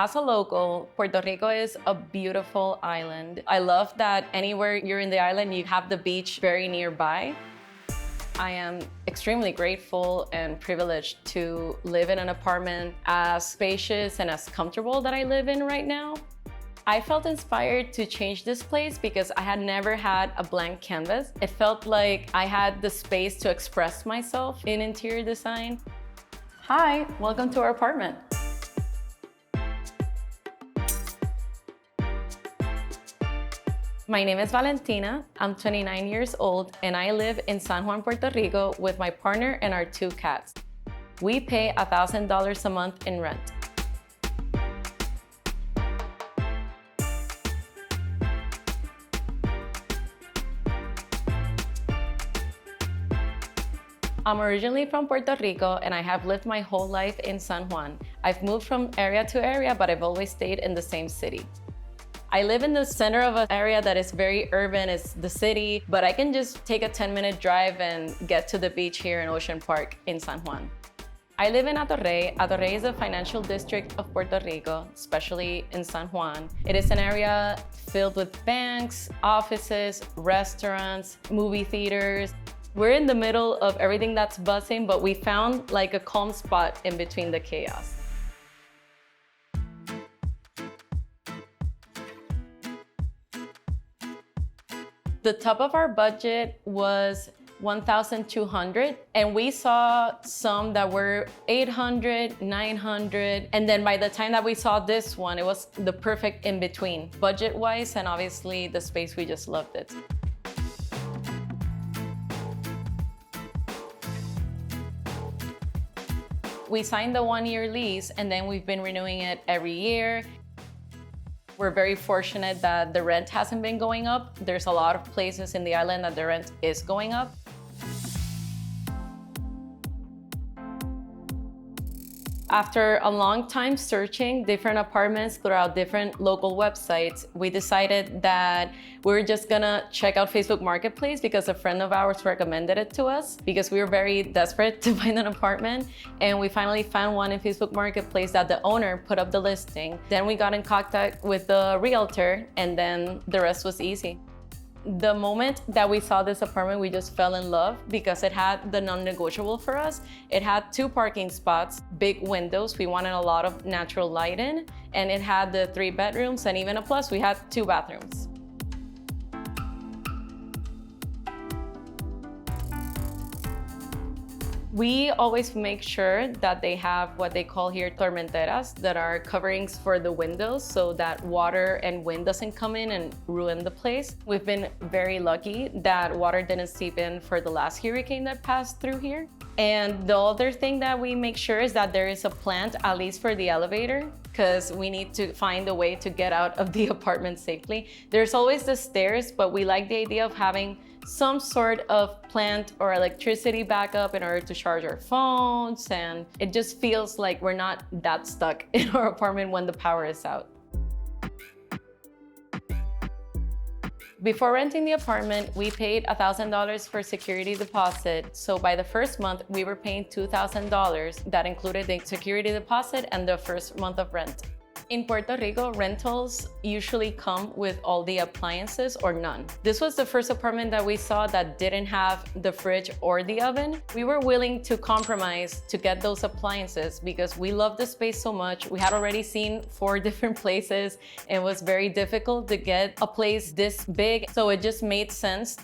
As a local, Puerto Rico is a beautiful island. I love that anywhere you're in the island, you have the beach very nearby. I am extremely grateful and privileged to live in an apartment as spacious and as comfortable that I live in right now. I felt inspired to change this place because I had never had a blank canvas. It felt like I had the space to express myself in interior design. Hi, welcome to our apartment. My name is Valentina. I'm 29 years old and I live in San Juan, Puerto Rico with my partner and our 2 cats. We pay $1,000 a month in rent. I'm originally from Puerto Rico and I have lived my whole life in San Juan. I've moved from area to area, but I've always stayed in the same city. I live in the center of an area that is very urban, it's the city, but I can just take a 10-minute drive and get to the beach here in Ocean Park in San Juan. I live in Ataeiazar. Ataeiazar is a financial district of Puerto Rico, especially in San Juan. It is an area filled with banks, offices, restaurants, movie theaters. We're in the middle of everything that's buzzing, but we found like a calm spot in between the chaos. The top of our budget was $1,200, and we saw some that were $800, $900, and then by the time that we saw this one, it was the perfect in between, budget-wise, and obviously the space, we just loved it. We signed the 1-year lease, and then we've been renewing it every year. We're very fortunate that the rent hasn't been going up. There's a lot of places in the island that the rent is going up. After a long time searching different apartments throughout different local websites, we decided that we were just gonna check out Facebook Marketplace because a friend of ours recommended it to us because we were very desperate to find an apartment. And we finally found one in Facebook Marketplace that the owner put up the listing. Then we got in contact with the realtor and then the rest was easy. The moment that we saw this apartment, we just fell in love because it had the non-negotiable for us. It had 2 parking spots, big windows. We wanted a lot of natural light in, and it had the 3 bedrooms, and even a plus, we had 2 bathrooms. We always make sure that they have what they call here tormenteras, that are coverings for the windows so that water and wind doesn't come in and ruin the place. We've been very lucky that water didn't seep in for the last hurricane that passed through here. And the other thing that we make sure is that there is a plant, at least for the elevator, because we need to find a way to get out of the apartment safely. There's always the stairs, but we like the idea of having some sort of plant or electricity backup in order to charge our phones, and it just feels like we're not that stuck in our apartment when the power is out. Before renting the apartment, we paid $1,000 for security deposit. So by the first month, we were paying $2,000. That included the security deposit and the first month of rent. In Puerto Rico, rentals usually come with all the appliances or none. This was the first apartment that we saw that didn't have the fridge or the oven. We were willing to compromise to get those appliances because we love the space so much. We had already seen 4 different places and it was very difficult to get a place this big, so it just made sense.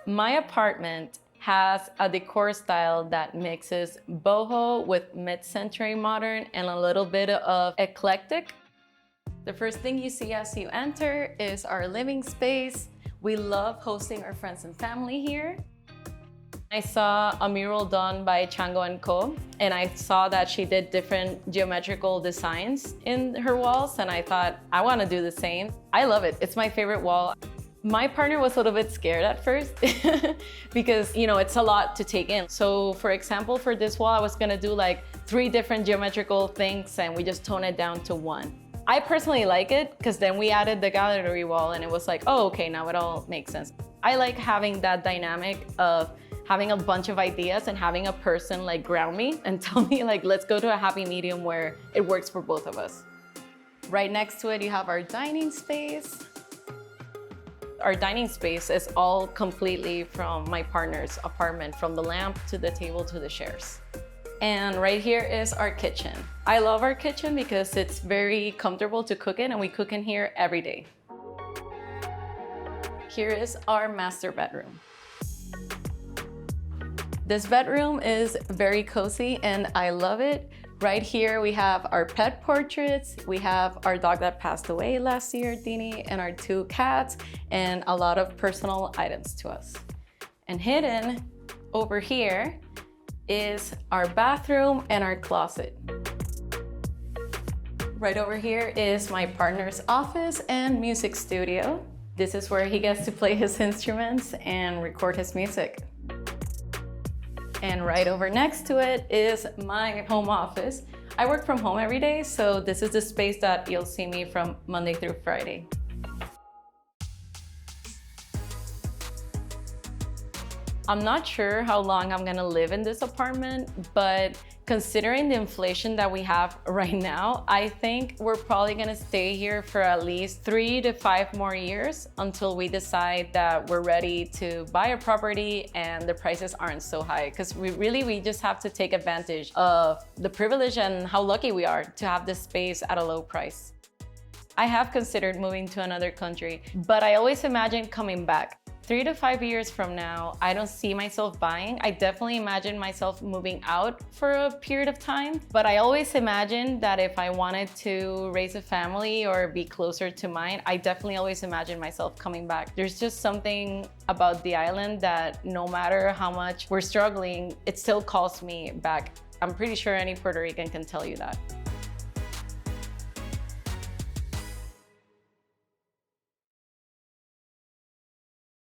My apartment has a decor style that mixes boho with mid-century modern and a little bit of eclectic. The first thing you see as you enter is our living space. We love hosting our friends and family here. I saw a mural done by Chango & Co. and I saw that she did different geometrical designs in her walls, and I thought, I want to do the same. I love it. It's my favorite wall. My partner was a little bit scared at first because, you know, it's a lot to take in. So for example, for this wall, I was gonna do like 3 different geometrical things and we just tone it down to 1. I personally like it because then we added the gallery wall and it was like, oh, okay, now it all makes sense. I like having that dynamic of having a bunch of ideas and having a person like ground me and tell me like, let's go to a happy medium where it works for both of us. Right next to it, you have our dining space. Our dining space is all completely from my partner's apartment, from the lamp to the table to the chairs. And right here is our kitchen. I love our kitchen because it's very comfortable to cook in, and we cook in here every day. Here is our master bedroom. This bedroom is very cozy and I love it. Right here we have our pet portraits, we have our dog that passed away last year, Dini, and our 2 cats, and a lot of personal items to us. And hidden over here is our bathroom and our closet. Right over here is my partner's office and music studio. This is where he gets to play his instruments and record his music. And right over next to it is my home office. I work from home every day, so this is the space that you'll see me from Monday through Friday. I'm not sure how long I'm gonna live in this apartment, but considering the inflation that we have right now, I think we're probably gonna stay here for at least 3 to 5 more years until we decide that we're ready to buy a property and the prices aren't so high. Because we just have to take advantage of the privilege and how lucky we are to have this space at a low price. I have considered moving to another country, but I always imagine coming back. 3 to 5 years from now, I don't see myself buying. I definitely imagine myself moving out for a period of time, but I always imagine that if I wanted to raise a family or be closer to mine, I definitely always imagine myself coming back. There's just something about the island that no matter how much we're struggling, it still calls me back. I'm pretty sure any Puerto Rican can tell you that.